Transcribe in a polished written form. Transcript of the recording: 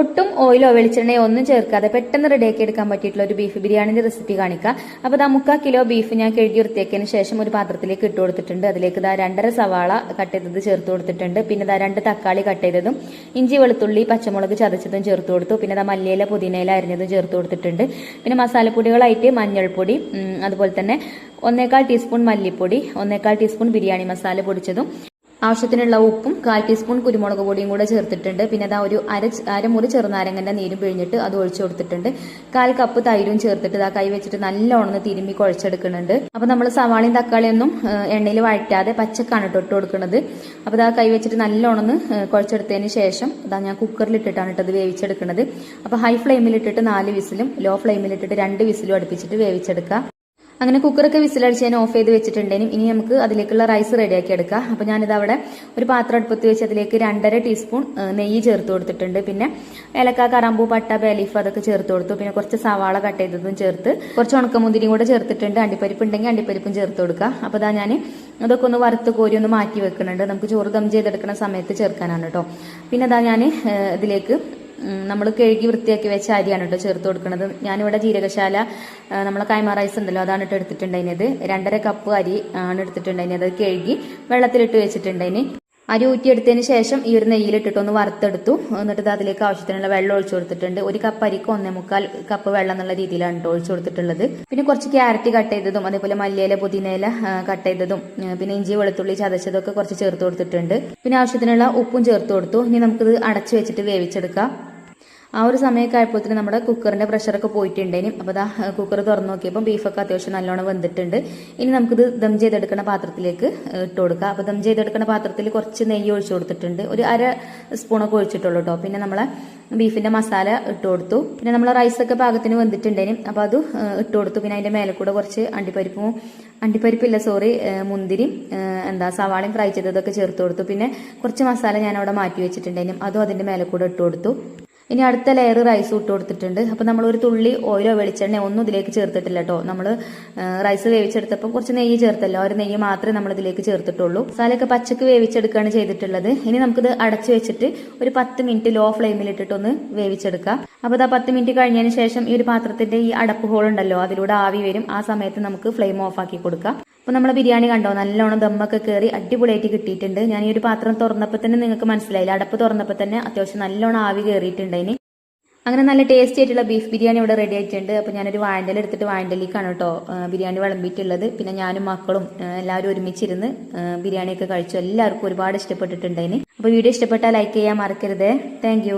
ഒട്ടും ഓയിലോ വെളിച്ചെണ്ണയോ ഒന്നും ചേർക്കാതെ പെട്ടെന്ന് റെഡിയാക്കി എടുക്കാൻ പറ്റിയിട്ടുള്ള ഒരു ബീഫ് ബിരിയാണിന്റെ റെസിപ്പി കാണിക്കാം. അപ്പോൾ ഇതാ 3/4 കിലോ ബീഫ് ഞാൻ കഴുകി വൃത്തിയാക്കിയതിന് ശേഷം ഒരു പാത്രത്തിലേക്ക് ഇട്ട് കൊടുത്തിട്ടുണ്ട്. അതിലേക്ക് ഇതാ 2.5 സവാള കട്ട് ചെയ്തത് ചേർത്ത് കൊടുത്തിട്ടുണ്ട്. പിന്നെ ഇതാ 2 തക്കാളി കട്ട് ചെയ്തതും ഇഞ്ചി വെളുത്തുള്ളി പച്ചമുളക് ചതച്ചതും ചേർത്ത് കൊടുത്തു. പിന്നെ ഇതാ മല്ലിയില പുതിനയില അരിഞ്ഞതും ചേർത്ത് കൊടുത്തിട്ടുണ്ട്. പിന്നെ മസാലപ്പൊടികളായിട്ട് മഞ്ഞൾപ്പൊടി, അതുപോലെ തന്നെ 1/4 ടീസ്പൂൺ മല്ലിപ്പൊടി, 1/4 ടീസ്പൂൺ ബിരിയാണി മസാല പൊടിച്ചതും, ആവശ്യത്തിനുള്ള ഉപ്പും 1/4 ടീസ്പൂൺ കുരുമുളക് പൊടിയും കൂടെ ചേർത്തിട്ടുണ്ട്. പിന്നെ അതാ ഒരു അരമുറി ചെറുനാരങ്ങന്റെ നീരും പിഴിഞ്ഞിട്ട് അത് ഒഴിച്ചു കൊടുത്തിട്ടുണ്ട്. 1/4 കപ്പ് തൈരും ചേർത്തിട്ട് ഇതാ കൈ വെച്ചിട്ട് നല്ലോണം തിരുമ്മി കുഴച്ചെടുക്കുന്നുണ്ട്. അപ്പൊ നമ്മൾ സവാളയും തക്കാളിയൊന്നും എണ്ണയിൽ വഴറ്റാതെ പച്ചക്കാണ് ഇട്ട് കൊടുക്കുന്നത്. അപ്പൊ ഇതാ കൈ വെച്ചിട്ട് നല്ലോണം കുഴച്ചെടുത്തതിന് ശേഷം ഇതാ ഞാൻ കുക്കറിൽ ഇട്ടിട്ടാണ് ഇട്ടത് വേവിച്ചെടുക്കുന്നത്. അപ്പൊ ഹൈ ഫ്ലെയിമിൽ ഇട്ടിട്ട് 4 വിസിലും ലോ ഫ്ലെയിമിൽ ഇട്ടിട്ട് 2 വിസിലും അടുപ്പിച്ചിട്ട് വേവിച്ചെടുക്കാം. അങ്ങനെ കുക്കറൊക്കെ വിസിലടിച്ച് ഞാൻ ഓഫ് ചെയ്ത് വെച്ചിട്ടുണ്ടെങ്കിലും ഇനി നമുക്ക് അതിലേക്കുള്ള റൈസ് റെഡിയാക്കി എടുക്കാം. അപ്പോൾ ഞാനിത് അവിടെ ഒരു പാത്രം അടുപ്പത്ത് വെച്ച് അതിലേക്ക് 2.5 ടീസ്പൂൺ നെയ്യ് ചേർത്ത് കൊടുത്തിട്ടുണ്ട്. പിന്നെ ഏലക്ക, കറാമ്പൂ, പട്ട, ബേലീഫ് അതൊക്കെ ചേർത്ത് കൊടുത്തു. പിന്നെ കുറച്ച് സവാള കട്ട് ചെയ്തതും ചേർത്ത് കുറച്ച് ഉണക്കമുന്തിരിയും കൂടെ ചേർത്തിട്ടുണ്ട്. അണ്ടിപ്പരിപ്പ് ഉണ്ടെങ്കിൽ അണ്ടിപ്പരിപ്പും ചേർത്ത് കൊടുക്കുക. അപ്പോൾ ഇതാ ഞാൻ അതൊക്കെ ഒന്ന് വറുത്ത് കോരി ഒന്ന് മാറ്റി വെക്കുന്നുണ്ട്. നമുക്ക് ചോറ് ദം ചെയ്തെടുക്കുന്ന സമയത്ത് ചേർക്കാനാണ് കേട്ടോ. പിന്നെ ഇതാ ഞാൻ ഇതിലേക്ക് നമ്മൾ കഴുകി വൃത്തിയാക്കി വെച്ച അരിയാണ് കേട്ടോ ചേർത്ത് കൊടുക്കുന്നത്. ഞാനിവിടെ ജീരകശാല നമ്മളെ കൈമ റൈസ് ഉണ്ടല്ലോ അതാണ് ഇട്ട് എടുത്തിട്ടുണ്ടായിരുന്നത്. 2.5 കപ്പ് അരി ആണ് എടുത്തിട്ടുണ്ടായിരുന്നത്. അത് കഴുകി വെള്ളത്തിലിട്ട് വെച്ചിട്ടുണ്ടായിന്. അരി ഊറ്റിയെടുത്തതിന് ശേഷം ഈ ഒരു നെയ്യിലിട്ടിട്ട് ഒന്ന് വറുത്തെടുത്തു. എന്നിട്ട് അതിലേക്ക് ആവശ്യത്തിനുള്ള വെള്ളം ഒഴിച്ചു കൊടുത്തിട്ടുണ്ട്. 1 കപ്പ് അരിക്ക് 1/4 കപ്പ് വെള്ളം എന്നുള്ള രീതിയിലാണ് ഒഴിച്ചു കൊടുത്തിട്ടുള്ളത്. പിന്നെ കുറച്ച് ക്യാരറ്റ് കട്ട് ചെയ്തതും അതേപോലെ മല്ലിയില പുതിനയില കട്ട് ചെയ്തതും പിന്നെ ഇഞ്ചി വെളുത്തുള്ളി ചതച്ചതും ഒക്കെ കുറച്ച് ചേർത്ത് കൊടുത്തിട്ടുണ്ട്. പിന്നെ ആവശ്യത്തിനുള്ള ഉപ്പും ചേർത്ത് കൊടുത്തു. ഇനി നമുക്കിത് അടച്ചു വെച്ചിട്ട് വേവിച്ചെടുക്കാം. ആ ഒരു സമയമൊക്കെ ആയപ്പോഴത്തേന് നമ്മുടെ കുക്കറിന്റെ പ്രഷറൊക്കെ പോയിട്ടുണ്ടേനും. അപ്പോൾ അതാ കുക്കർ തുറന്നു നോക്കിയപ്പോൾ ബീഫൊക്കെ അത്യാവശ്യം നല്ലോണം വെന്തിട്ടുണ്ട്. ഇനി നമുക്കിത് ദം ചെയ്തെടുക്കുന്ന പാത്രത്തിലേക്ക് ഇട്ട് കൊടുക്കാം. അപ്പോൾ ദം ചെയ്തെടുക്കുന്ന പാത്രത്തിൽ കുറച്ച് നെയ്യ് ഒഴിച്ചു കൊടുത്തിട്ടുണ്ട്. ഒരു 1/2 സ്പൂണൊക്കെ ഒഴിച്ചിട്ടുള്ളൂ കേട്ടോ. പിന്നെ നമ്മളെ ബീഫിന്റെ മസാല ഇട്ട് കൊടുത്തു. പിന്നെ നമ്മളെ റൈസൊക്കെ പാകത്തിന് വെന്തിട്ടുണ്ടേനും. അപ്പോൾ അത് ഇട്ട് കൊടുത്തു. പിന്നെ അതിന്റെ മേലെ കൂടെ കുറച്ച് മുന്തിരിയും സവാളയും ഫ്രൈ ചെയ്തതൊക്കെ ചേർത്ത് കൊടുത്തു. പിന്നെ കുറച്ച് മസാല ഞാൻ അവിടെ മാറ്റി വെച്ചിട്ടുണ്ടേനും. അതും അതിന്റെ മേലെ കൂടെ ഇട്ട് കൊടുത്തു. ഇനി അടുത്ത ലെയർ റൈസ് ഇട്ട് കൊടുത്തിട്ടുണ്ട്. അപ്പോൾ നമ്മൾ ഒരു തുള്ളി ഓയിലോ വെളിച്ചെണ്ണയോ ഒന്നും ഇതിലേക്ക് ചേർത്തിട്ടില്ല കേട്ടോ. നമ്മൾ റൈസ് വേവിച്ചെടുത്തപ്പോൾ കുറച്ച് നെയ്യ് ചേർത്തല്ലോ, ഒരു നെയ്യ് മാത്രമേ നമ്മൾ ഇതിലേക്ക് ചേർത്തിട്ടുള്ളൂ. മസാലയൊക്കെ പച്ചക്ക് വേവിച്ചെടുക്കുകയാണ് ചെയ്തിട്ടുള്ളത്. ഇനി നമുക്കിത് അടച്ചു വെച്ചിട്ട് ഒരു 10 മിനിറ്റ് ലോ ഫ്ലെയിമിൽ ഇട്ടിട്ടൊന്ന് വേവിച്ചെടുക്കാം. അപ്പോൾ ഇതാ 10 മിനിറ്റ് കഴിഞ്ഞതിന് ശേഷം ഈ ഒരു പാത്രത്തിന്റെ ഈ അടപ്പ് ഹോൾ ഉണ്ടല്ലോ അതിലൂടെ ആവി വരും. ആ സമയത്ത് നമുക്ക് ഫ്ലെയിം ഓഫ് ആക്കി കൊടുക്കാം. അപ്പോൾ നമ്മളെ ബിരിയാണി കണ്ടോ നല്ലോണം ദമ്മൊക്കെ കയറി അടിപൊളിയായിട്ട് കിട്ടിയിട്ടുണ്ട്. ഞാൻ ഈ ഒരു പാത്രം തുറന്നപ്പോൾ തന്നെ നിങ്ങൾക്ക് മനസ്സിലായില്ല, അടപ്പ് തുറന്നപ്പോൾ തന്നെ അത്യാവശ്യം നല്ലോണം ആവി കയറിയിട്ടുണ്ട്. അങ്ങനെ നല്ല ടേസ്റ്റി ആയിട്ടുള്ള ബീഫ് ബിരിയാണി ഇവിടെ റെഡി ആയിട്ടുണ്ട്. അപ്പോൾ ഞാനൊരു വാഴൻ്റെല എടുത്തിട്ട് വാഴൻ്റെലിക്കാണ് കേട്ടോ ബിരിയാണി വിളമ്പിയിട്ടുള്ളത്. പിന്നെ ഞാനും മക്കളും എല്ലാവരും ഒരുമിച്ചിരുന്ന് ബിരിയാണിയൊക്കെ കഴിച്ചു. എല്ലാവർക്കും ഒരുപാട് ഇഷ്ടപ്പെട്ടിട്ടുണ്ടായിന്. അപ്പോൾ വീഡിയോ ഇഷ്ടപ്പെട്ടാൽ ലൈക്ക് ചെയ്യാൻ മറക്കരുത്. താങ്ക്